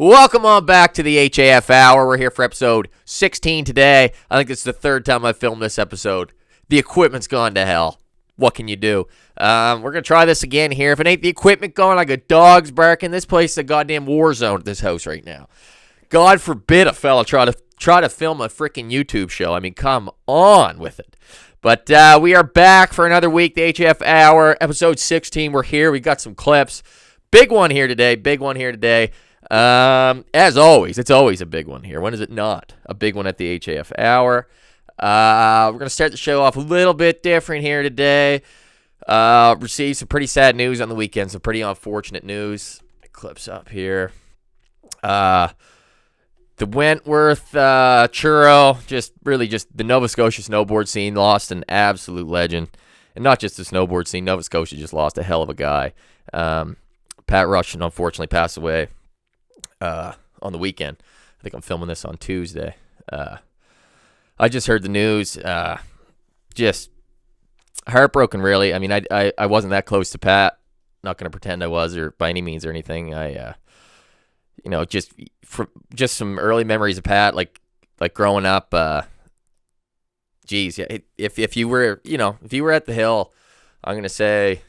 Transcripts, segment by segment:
Welcome on back to the HAF Hour. We're here for episode 16 today. I think this is the third time I've filmed this episode. The equipment's gone to hell. What can you do? We're going to try this again here. If it ain't the equipment going, I got dogs barking. This place is a goddamn war zone at this house right now. God forbid a fella try to film a freaking YouTube show. I mean, come on with it. But we are back for another week, the HAF Hour, episode 16. We're here. We got some clips. Big one here today. As always, it's always a big one here. When is it not? A big one at the HAF Hour. We're going to start the show off a little bit different here today. Received some pretty sad news on the weekend, some pretty unfortunate news. Clips up here. The Wentworth Churro, just the Nova Scotia snowboard scene lost an absolute legend. And not just the snowboard scene, Nova Scotia just lost a hell of a guy. Pat Russian unfortunately passed away on the weekend. I think I'm filming this on Tuesday. I just heard the news. Just heartbroken, really. I mean, I wasn't that close to Pat. Not going to pretend I was, or by any means or anything. Just some early memories of Pat, like growing up. If you were at the Hill, I'm going to say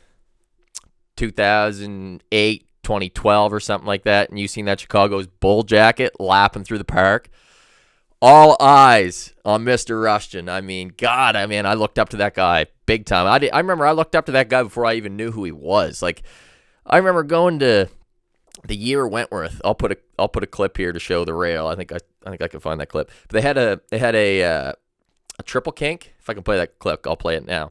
2008, 2012 or something like that, and you seen that Chicago's Bull jacket lapping through the park, all eyes on Mr. Rushton. I mean, I looked up to that guy big time. I remember I looked up to that guy before I even knew who he was. Like, I remember going to the year Wentworth. I'll put a clip here to show the rail. I think I can find that clip. But they had a triple kink. If I can play that clip, I'll play it now.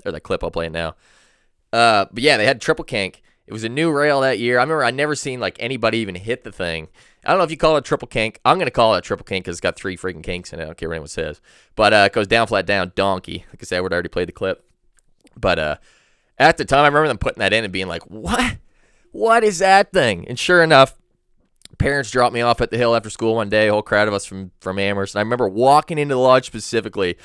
Or that clip, I'll play it now. But yeah, they had triple kink. It was a new rail that year. I remember I never seen like anybody even hit the thing. I don't know if you call it a triple kink. I'm going to call it a triple kink because it's got 3 freaking kinks in it. I don't care what anyone says. But it goes down, flat, down, donkey. Like I said, I already played the clip. But at the time, I remember them putting that in and being like, what? What is that thing? And sure enough, parents dropped me off at the Hill after school one day, a whole crowd of us from Amherst. And I remember walking into the lodge specifically.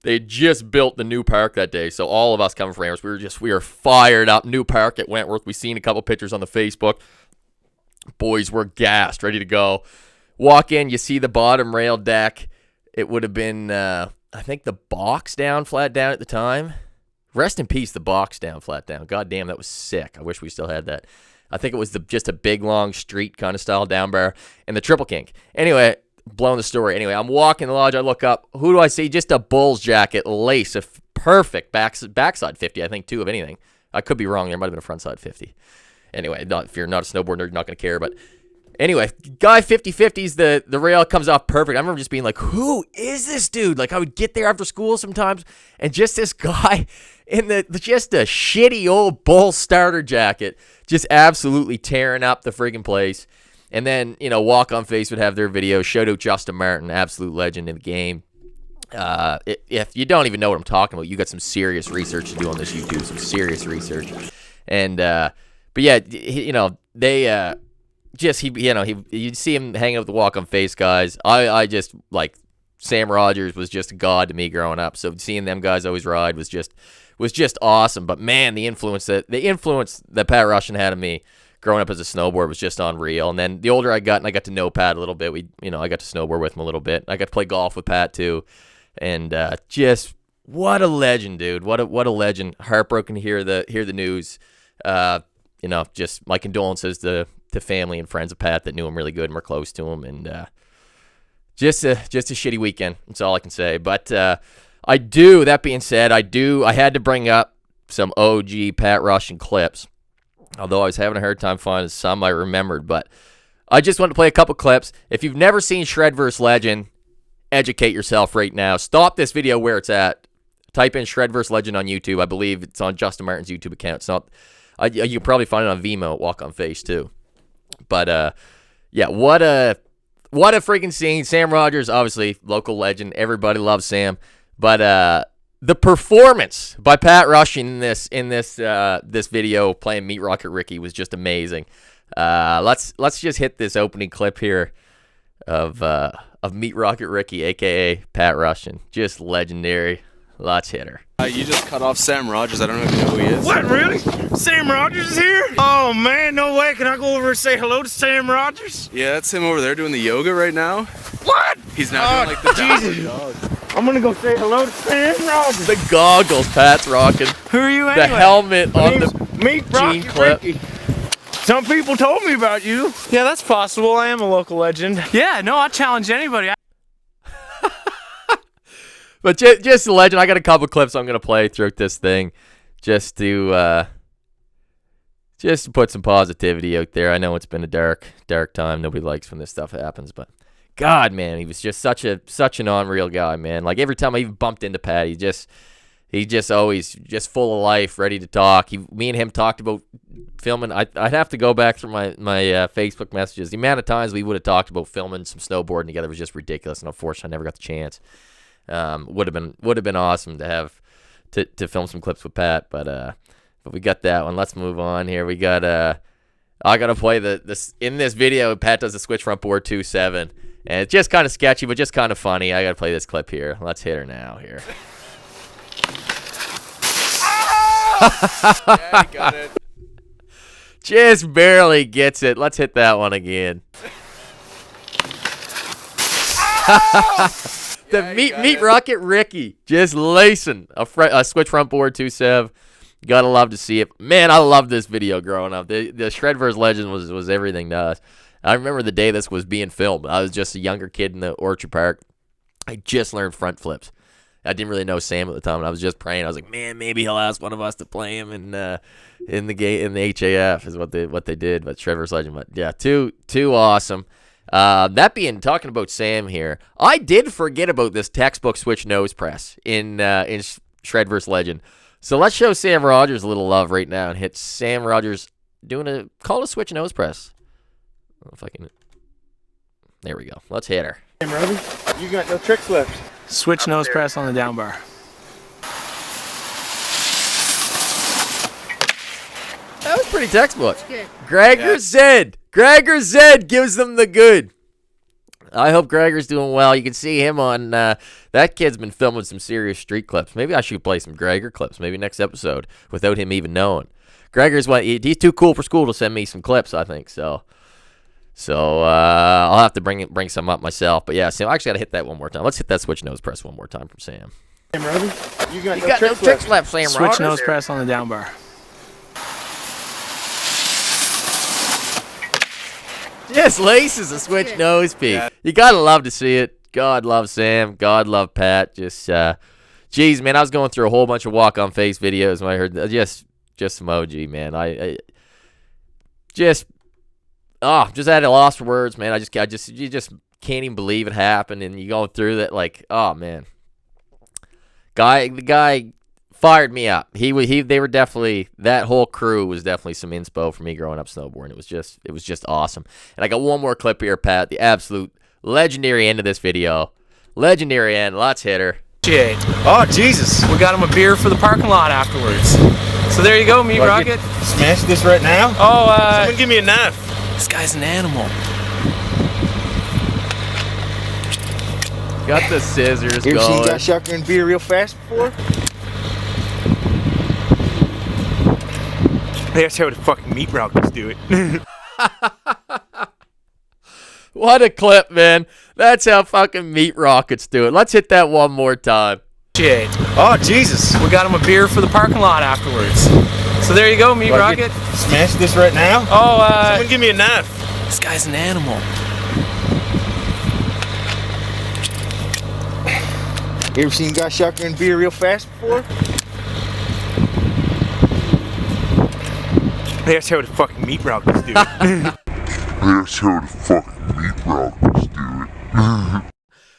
They just built the new park that day, so all of us coming from Amherst, we were fired up. New park at Wentworth. We seen a couple pictures on the Facebook. Boys were gassed, ready to go. Walk in, you see the bottom rail deck. It would have been, I think, the box down, flat down at the time. Rest in peace, the box down, flat down. God damn, that was sick. I wish we still had that. I think it was just a big, long street kind of style down bar and the triple kink. Anyway, blowing the story. Anyway, I'm walking the lodge. I look up. Who do I see? Just a Bulls jacket, lace, a perfect backside 50, I think, too, of anything. I could be wrong. There might have been a frontside 50. Anyway, if you're not a snowboard nerd, you're not going to care. But anyway, guy 50-50s, the rail comes off perfect. I remember just being like, who is this dude? Like, I would get there after school sometimes, and just this guy in just a shitty old Bull starter jacket, just absolutely tearing up the friggin' place. And then, Walk On Face would have their video. Shout out Justin Martin, absolute legend in the game. If you don't even know what I'm talking about, you got some serious research to do on this YouTube, some serious research. And, but yeah, they, you'd see him hanging out with the Walk On Face guys. I just, like, Sam Rogers was just a god to me growing up. So seeing them guys always ride was just awesome. But man, the influence that Pat Russian had on me growing up as a snowboard was just unreal. And then the older I got and I got to know Pat a little bit, I got to snowboard with him a little bit. I got to play golf with Pat too. And just what a legend, dude. What a legend. Heartbroken to hear the news. Just my condolences to family and friends of Pat that knew him really good and were close to him. And just a shitty weekend. That's all I can say. But that being said, I had to bring up some OG Pat Russian clips. Although I was having a hard time finding some I remembered, but I just wanted to play a couple clips. If you've never seen Shred vs. Legend, educate yourself right now. Stop this video where it's at. Type in Shred vs. Legend on YouTube. I believe it's on Justin Martin's YouTube account. It's not. You can probably find it on Vimeo at Walk On Face too. But yeah, what a freaking scene. Sam Rogers, obviously local legend. Everybody loves Sam, but the performance by Pat Russian in this video playing Meat Rocket Ricky was just amazing. Let's just hit this opening clip here of Meat Rocket Ricky, aka Pat Russian. Just legendary. Let's hit her. You just cut off Sam Rogers. I don't know if you know who he is. What, really? Sam Rogers is here? Oh man, no way. Can I go over and say hello to Sam Rogers? Yeah, that's him over there doing the yoga right now. What? He's now doing like the Jesus. dog. I'm gonna go say hello to Sam Rogers. The goggles Pat's rocking. Who are you anyway? The helmet on the Meet Rocky jean clip. Ricky. Some people told me about you. Yeah, that's possible. I am a local legend. Yeah, no, I challenge anybody. But just a legend. I got a couple clips I'm gonna play throughout this thing, just to put some positivity out there. I know it's been a dark time. Nobody likes when this stuff happens, but God, man, he was just such an unreal guy, man. Like every time I even bumped into Pat, he just always just full of life, ready to talk. Me and him talked about filming. I'd have to go back through my Facebook messages. The amount of times we would have talked about filming some snowboarding together was just ridiculous, and unfortunately, I never got the chance. Would have been awesome to have to film some clips with Pat, but we got that one. Let's move on here. We got I gotta play this in this video. Pat does the switch front board 2.7, and it's just kind of sketchy, but just kind of funny. I gotta play this clip here. Let's hit her now here. Yeah, he got it. Just barely gets it. Let's hit that one again. Meet Rocket Ricky just lacing a switch front board 2.7. Gotta love to see it. Man, I loved this video growing up. The Shredverse Legend was everything to us. I remember the day this was being filmed. I was just a younger kid in the Orchard Park. I just learned front flips. I didn't really know Sam at the time, and I was just praying. I was like, man, maybe he'll ask one of us to play him in the HAF is what they did. But Shredverse Legend, but yeah, too awesome. That being talking about Sam here, I did forget about this textbook switch nose press in Shredverse Legend. So let's show Sam Rogers a little love right now and hit Sam Rogers doing a switch nose press. I don't know if I can. There we go. Let's hit her. Hey, Robbie, you got no tricks left. Switch nose press on the down bar. That was pretty textbook. Gregor Zed gives them the good. I hope Gregor's doing well. You can see him on that kid's been filming some serious street clips. Maybe I should play some Gregor clips maybe next episode without him even knowing. Gregor's he's too cool for school to send me some clips, I think. So I'll have to bring some up myself. But yeah, Sam, I actually got to hit that one more time. Let's hit that switch nose press one more time from Sam. Hey, Robbie, you got no tricks left, Sam Rogers. Switch nose press on the down bar. Just laces a switch nose peak. Yeah. You gotta love to see it. God love Sam. God love Pat. Just, geez, man, I was going through a whole bunch of walk-on face videos when I heard just emoji, man. I just had a loss for words, man. You just can't even believe it happened, and you go through that like, oh man, the guy fired me up. They were definitely, that whole crew was definitely some inspo for me growing up snowboarding. It was just awesome. And I got one more clip here, Pat. The absolute legendary end of this video. Legendary end. Let's hit her. Oh Jesus! We got him a beer for the parking lot afterwards. So there you go, Meat Rocket. Smash this right now. Oh, someone give me a knife. This guy's an animal. Got the scissors You ever going. seen you got shotgun beer real fast before? That's how the fucking Meat Rockets do it. What a clip, man. That's how fucking Meat Rockets do it. Let's hit that one more time. Oh, Jesus. We got him a beer for the parking lot afterwards. So there you go, Meat Rocket. Smash this right now. Oh, someone give me a knife. This guy's an animal. You ever seen guys shotgun beer real fast before? That's how the fucking Meat Rockets do it. That's how the fucking Meat Rockets do it.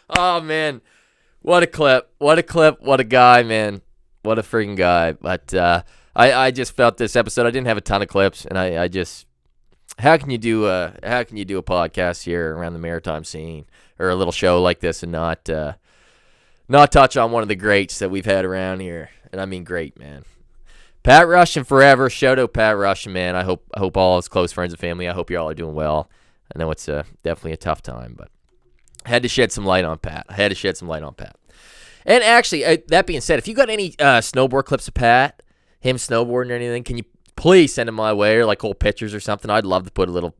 Oh, man. What a clip. What a clip. What a guy, man. What a freaking guy. But I just felt this episode, I didn't have a ton of clips, and I just, how can you do a podcast here around the maritime scene or a little show like this and not touch on one of the greats that we've had around here? And I mean great, man. Pat Russian forever. Shout out Pat Russian, man. I hope all his close friends and family, I hope you all are doing well. I know it's definitely a tough time, but I had to shed some light on Pat. And actually, that being said, if you got any snowboard clips of Pat, him snowboarding or anything, can you please send them my way, or like old pictures or something? I'd love to put a little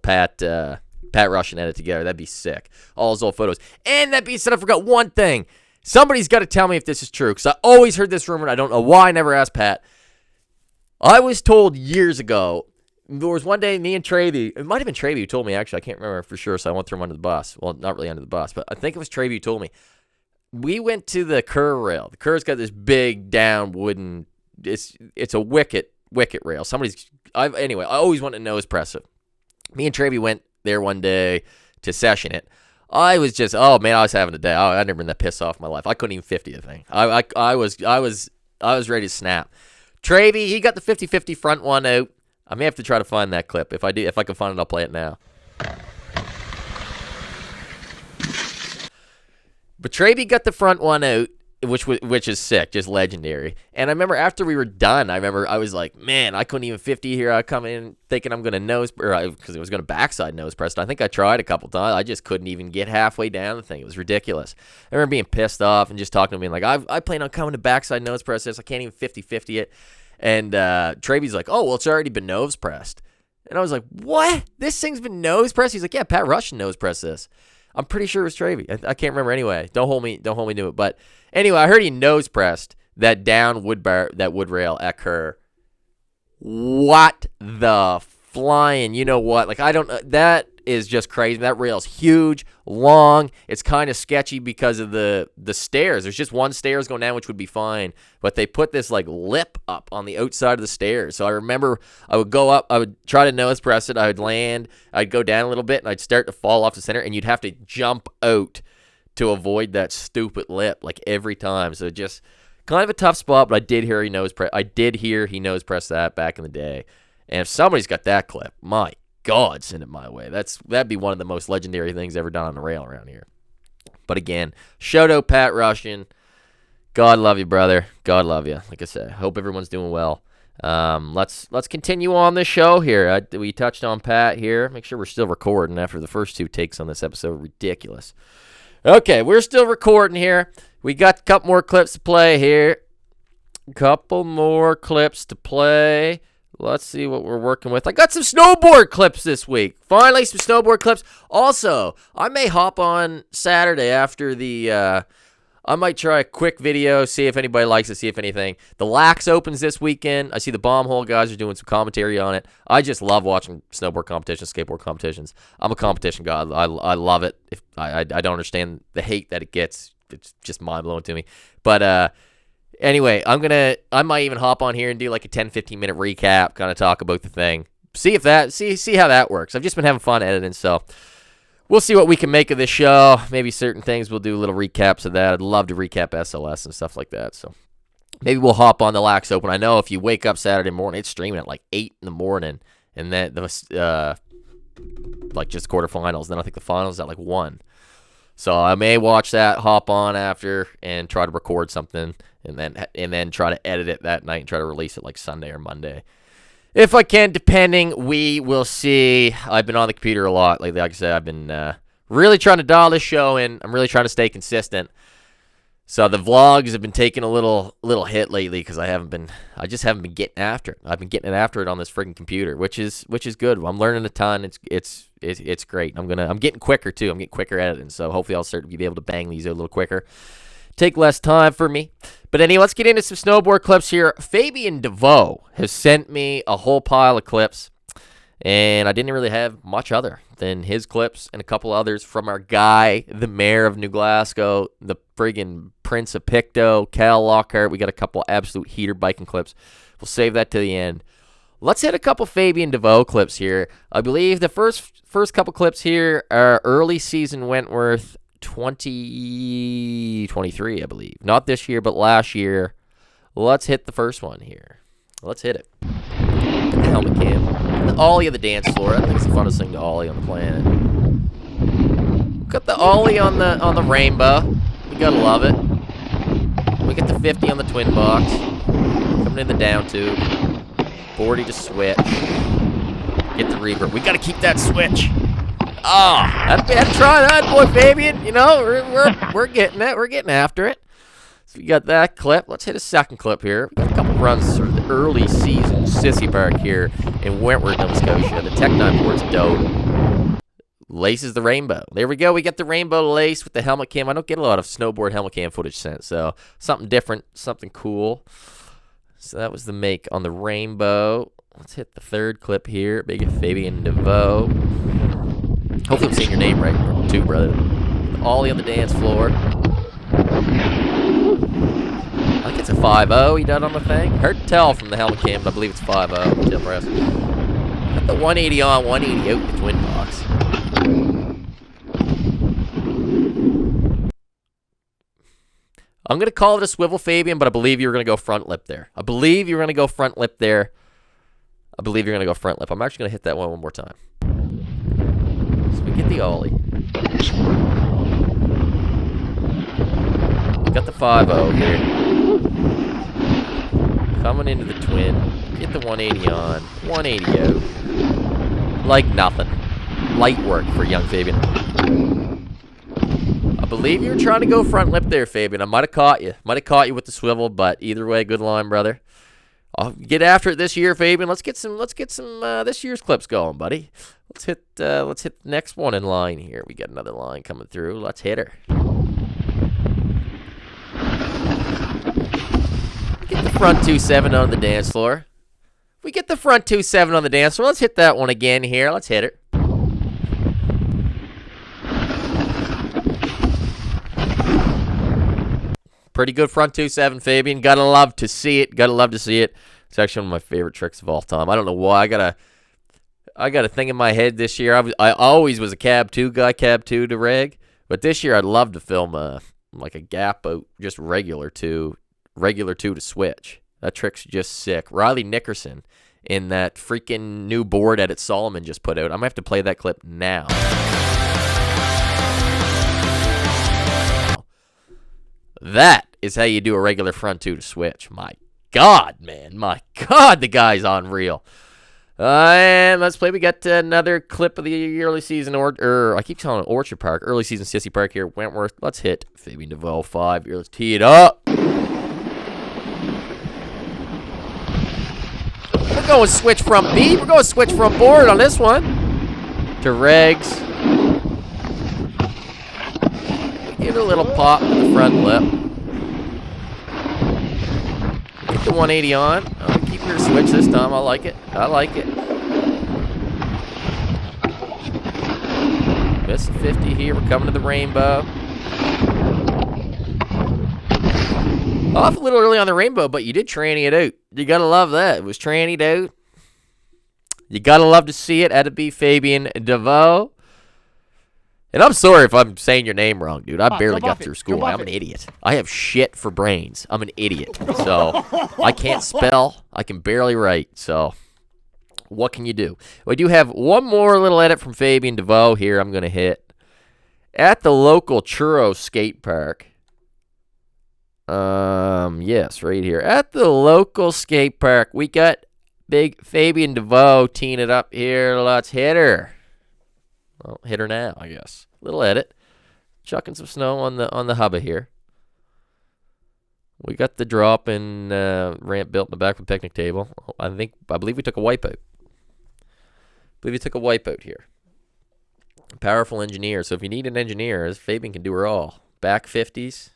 Pat Russian edit together. That'd be sick. All his old photos. And that being said, I forgot one thing. Somebody's got to tell me if this is true, because I always heard this rumor, and I don't know why I never asked Pat. I was told years ago, there was one day me and Travey, it might have been Travey who told me, actually, I can't remember for sure, so I won't throw him under the bus. Well, not really under the bus, but I think it was Travey who told me. We went to the Kerr rail. The Kerr's got this big down wooden, it's a wicket rail. Anyway, I always wanted to nose press it. Me and Travey went there one day to session it. I was just, oh man, I was having a day. I'd never been that pissed off in my life. I couldn't even 50 the thing. I was ready to snap. Travey, he got the 50-50 front one out. I may have to try to find that clip. If I can find it, I'll play it now. But Travey got the front one out, which is sick, just legendary. And I remember after we were done, I was like, man, I couldn't even 50 here. I come in thinking I'm going to because it was going to backside nose press. I think I tried a couple times. I just couldn't even get halfway down the thing. It was ridiculous. I remember being pissed off and just talking to me like, I plan on coming to backside nose press this. I can't even 50-50 it. And Travey's like, oh, well, it's already been nose pressed. And I was like, what? This thing's been nose pressed? He's like, yeah, Pat Russian nose pressed this. I'm pretty sure it was Travey. I can't remember anyway. Don't hold me to it. But anyway, I heard he nose pressed that down wood rail at Kerr. What the flying? You know what? Like, that is just crazy. That rail's huge, long. It's kind of sketchy because of the stairs. There's just one stairs going down, which would be fine. But they put this like lip up on the outside of the stairs. So I remember I would go up, I would try to nose press it, I would land, I'd go down a little bit, and I'd start to fall off the center, and you'd have to jump out to avoid that stupid lip like every time. So just kind of a tough spot, but I did hear he nose pressed that back in the day. And if somebody's got that clip, my God, send it my way. That'd be one of the most legendary things ever done on the rail around here. But again, shout out Pat Russian. God love you, brother. God love you. Like I said, hope everyone's doing well. Let's continue on this show here. We touched on Pat here. Make sure we're still recording after the first two takes on this episode. Ridiculous. Okay, we're still recording here. We got a couple more clips to play here. Let's see what we're working with. I got some snowboard clips this week. Finally, some snowboard clips. Also, I may hop on Saturday after the... I might try a quick video, see if anybody likes it, see if anything. The Lax opens this weekend. I see the Bomb Hole guys are doing some commentary on it. I just love watching snowboard competitions, skateboard competitions. I'm a competition guy. I love it. I don't understand the hate that it gets. It's just mind-blowing to me. But... Anyway, I might even hop on here and do like a 10-15 minute recap, kind of talk about the thing. See how that works. I've just been having fun editing, so we'll see what we can make of this show. Maybe certain things we'll do little recaps of that. I'd love to recap SLS and stuff like that. So maybe we'll hop on the Lax Open. I know if you wake up Saturday morning, it's streaming at like 8 in the morning, and then like just quarterfinals. Then I think the finals at like 1. So I may watch that, hop on after, and try to record something, and then try to edit it that night and try to release it like Sunday or Monday. If I can, depending, we will see. I've been on the computer a lot lately. Like I said, I've been really trying to dial this show in. I'm really trying to stay consistent. So the vlogs have been taking a little hit lately because I just haven't been getting after it. I've been getting after it on this freaking computer, which is good. I'm learning a ton. It's great. I'm getting quicker too. I'm getting quicker at it, and so hopefully I'll start to be able to bang these out a little quicker. Take less time for me. But anyway, let's get into some snowboard clips here. Fabian DeVoe has sent me a whole pile of clips, and I didn't really have much other than his clips and a couple others from our guy, the mayor of New Glasgow, the friggin' Prince of Pictou, Cal Lockhart. We got a couple absolute heater biking clips. We'll save that to the end. Let's hit a couple Fabian DeVoe clips here. I believe the first couple clips here are early season Wentworth 2023, I believe. Not this year, but last year. Let's hit the first one here. Let's hit it. Get the helmet cam. The ollie of the dance floor. I think it's the funnest thing to ollie on the planet. Got the ollie on the rainbow. We gotta love it. We get the 50 on the twin box. Coming in the down tube. 40 to switch. Get the revert. We gotta keep that switch. had to try that, boy Fabian. You know, we're getting it. We're getting after it. So we got that clip. Let's hit a second clip here. We got a couple runs through the early season Sissy Park here in Wentworth, Nova Scotia. The Tech 9 board's dope. Laces the rainbow. There we go. We got the rainbow lace with the helmet cam. I don't get a lot of snowboard helmet cam footage sent, so something different, something cool. So that was the make on the rainbow. Let's hit the third clip here. Big Fabian DeVoe. Hopefully I'm saying your name right, too, brother. Ollie on the dance floor. I think it's a 5-0 he done on the thing. Hard to tell from the helmet cam, but I believe it's 5-0. Tail press. Got the 180 on, 180 out in the twin box. I'm going to call it a swivel Fabian, but I believe you were going to go front lip there. I believe you're going to go front lip there. I believe you're going to go front lip. I'm actually going to hit that one more time. So we get the ollie. Got the 5-0 here. Coming into the twin. Get the 180 on. 180 out. Like nothing. Light work for young Fabian. I believe you were trying to go front lip there, Fabian. I might have caught you. Might have caught you with the swivel, but either way, good line, brother. I'll get after it this year, Fabian. Let's get some this year's clips going, buddy. Let's hit the next one in line here. We got another line coming through. Let's hit her. Get the front 2-7 on the dance floor. If we get the front 2-7 on the dance floor, let's hit that one again here. Let's hit it. Pretty good front 2-7, Fabian. Gotta love to see it. Gotta love to see it. It's actually one of my favorite tricks of all time. I don't know why. I got a thing in my head this year. I always was a cab 2 guy, cab 2 to reg. But this year I'd love to film like a gap out, just regular 2 to switch. That trick's just sick. Riley Nickerson in that freaking new board edit Solomon just put out. I'm going to have to play that clip now. That is how you do a regular front 2 to switch. My God, man. My God, the guy's unreal. And let's play. We got another clip of the early season, I keep calling it Orchard Park. Early season Sissy Park here, Wentworth. Let's hit Fabian DeVoe 5 here. Let's tee it up. We're going switch from B. We're going switch from board on this one. To regs. Give it a little pop to the front lip. Get the 180 on. Oh, keep your switch this time. I like it. I like it. Miss 50 here. We're coming to the rainbow. Off a little early on the rainbow, but you did tranny it out. You gotta love that. It was trannied out. You gotta love to see it. Had to be Fabian DeVoe. And I'm sorry if I'm saying your name wrong, dude. I barely got through school. I'm an idiot. I have shit for brains. I'm an idiot. So I can't spell. I can barely write. So what can you do? We do have one more little edit from Fabian DeVoe here I'm going to hit. At the local churro skate park. Yes, right here. At the local skate park, we got big Fabian DeVoe teeing it up here. Let's hit her. Well, hit her now, I guess. Little edit. Chucking some snow on the hubba here. We got the drop and ramp built in the back of the picnic table. I believe we took a wipeout. Here. Powerful engineer. So if you need an engineer, Fabian can do her all. Back 50s.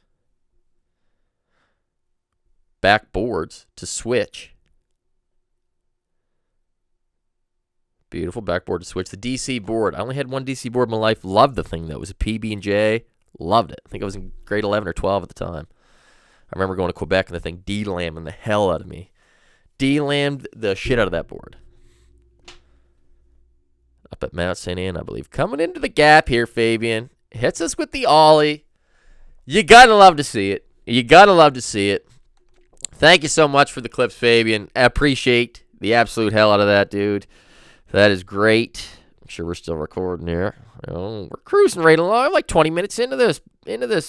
Backboards to switch. Beautiful backboard to switch. The DC board. I only had one DC board in my life. Loved the thing, though. It was a PB&J. Loved it. I think I was in grade 11 or 12 at the time. I remember going to Quebec and the thing D-lamming the hell out of me. D-lammed the shit out of that board. Up at Mount St. Anne, I believe. Coming into the gap here, Fabian. Hits us with the ollie. You gotta love to see it. Thank you so much for the clips, Fabian. I appreciate the absolute hell out of that, dude. That is great. I'm sure we're still recording here. We're cruising right along. I'm like 20 minutes into this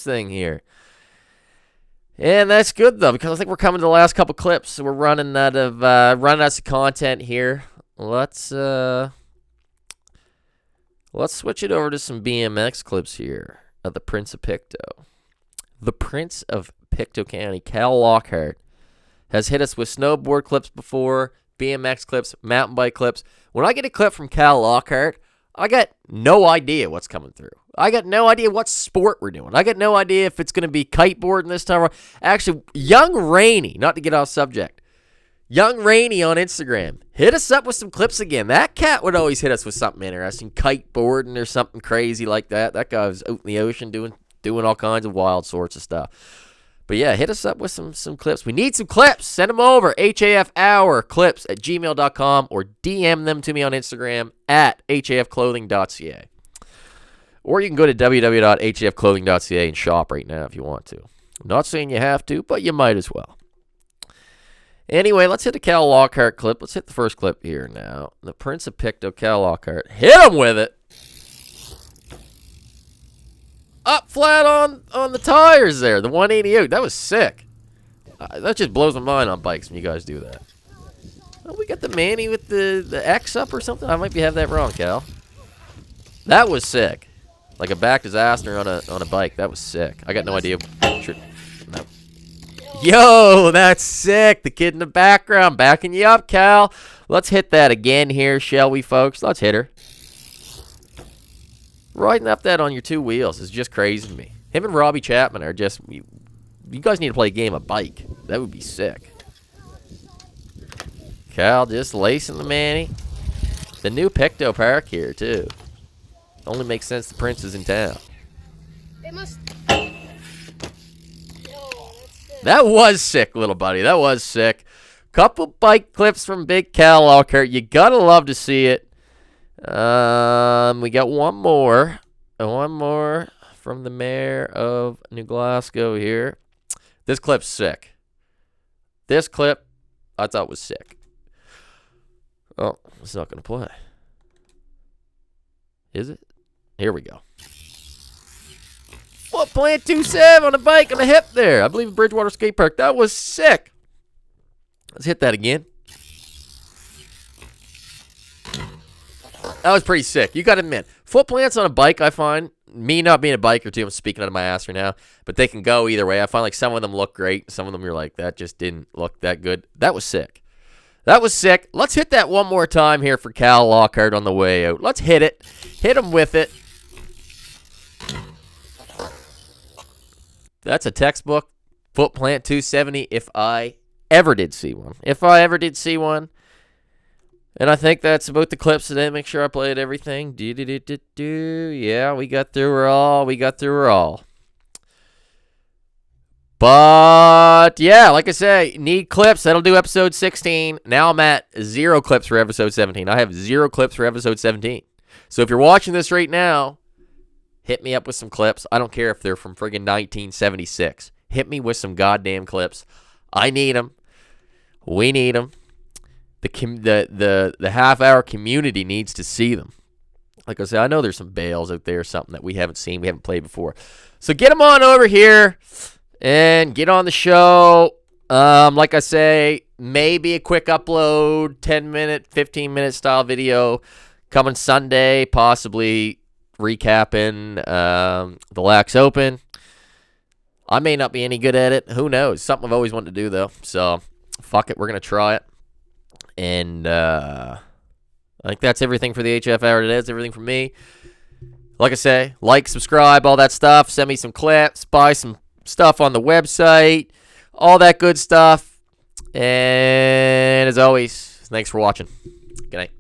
thing here. And that's good, though, because I think we're coming to the last couple clips. So we're running out of content here. Let's Let's switch it over to some BMX clips here of the Prince of Pictou. The Prince of Pictou County, Cal Lockhart, has hit us with snowboard clips before, BMX clips, mountain bike clips. When I get a clip from Cal Lockhart, I got no idea what's coming through. I got no idea what sport we're doing. I got no idea if it's going to be kiteboarding this time. Actually, Young Rainey, not to get off subject, Young Rainey on Instagram, hit us up with some clips again. That cat would always hit us with something interesting, kiteboarding or something crazy like that. That guy was out in the ocean doing all kinds of wild sorts of stuff. But yeah, hit us up with some clips. We need some clips. Send them over. hafhourclips@gmail.com or DM them to me on Instagram at hafclothing.ca. Or you can go to www.hafclothing.ca and shop right now if you want to. I'm not saying you have to, but you might as well. Anyway, let's hit the Cal Lockhart clip. Let's hit the first clip here now. The Prince of Pictou, Cal Lockhart. Hit him with it. Up flat on the tires there, the 188. That was sick. That just blows my mind on bikes when you guys do that. Oh, we got the Manny with the X up or something. I might have that wrong, Cal. That was sick. Like a back disaster on a bike. That was sick. I got no idea. No. Yo, that's sick. The kid in the background backing you up, Cal. Let's hit that again here, shall we, folks? Let's hit her. Riding up that on your two wheels is just crazy to me. Him and Robbie Chapman are just... You guys need to play a game of bike. That would be sick. Cal just lacing the Manny. The new Pictou Park here, too. Only makes sense the Prince is in town. It must... That was sick, little buddy. That was sick. Couple bike clips from Big Cal Lockhart. You gotta love to see it. We got one more. One more from the mayor of New Glasgow here. This clip's sick. This clip, I thought was sick. Oh, it's not going to play. Is it? Here we go. Foot plant 2.7 on a bike on the hip there. I believe Bridgewater Skate Park. That was sick. Let's hit that again. That was pretty sick. You got to admit, foot plants on a bike, I find, me not being a biker too, I'm speaking out of my ass right now, but they can go either way. I find like some of them look great. Some of them you're like, that just didn't look that good. That was sick. That was sick. Let's hit that one more time here for Cal Lockhart on the way out. Let's hit it. Hit him with it. That's a textbook foot plant 270 if I ever did see one. If I ever did see one. And I think that's about the clips today. Make sure I played everything. Yeah, we got through her all. We got through her all. But, yeah, like I say, need clips. That'll do episode 16. Now I'm at 0 clips for episode 17. I have 0 clips for episode 17. So if you're watching this right now, hit me up with some clips. I don't care if they're from friggin' 1976. Hit me with some goddamn clips. I need them. We need them. The half-hour community needs to see them. Like I said, I know there's some bales out there, something that we haven't seen, we haven't played before. So get them on over here and get on the show. Like I say, maybe a quick upload, 10-minute, 15-minute style video coming Sunday, possibly recapping the Lax Open. I may not be any good at it. Who knows? Something I've always wanted to do, though. So, fuck it. We're going to try it. And I think that's everything for the HF Hour today. That's everything from me. Like I say, like, subscribe, all that stuff. Send me some clips. Buy some stuff on the website. All that good stuff. And as always, thanks for watching. Good night.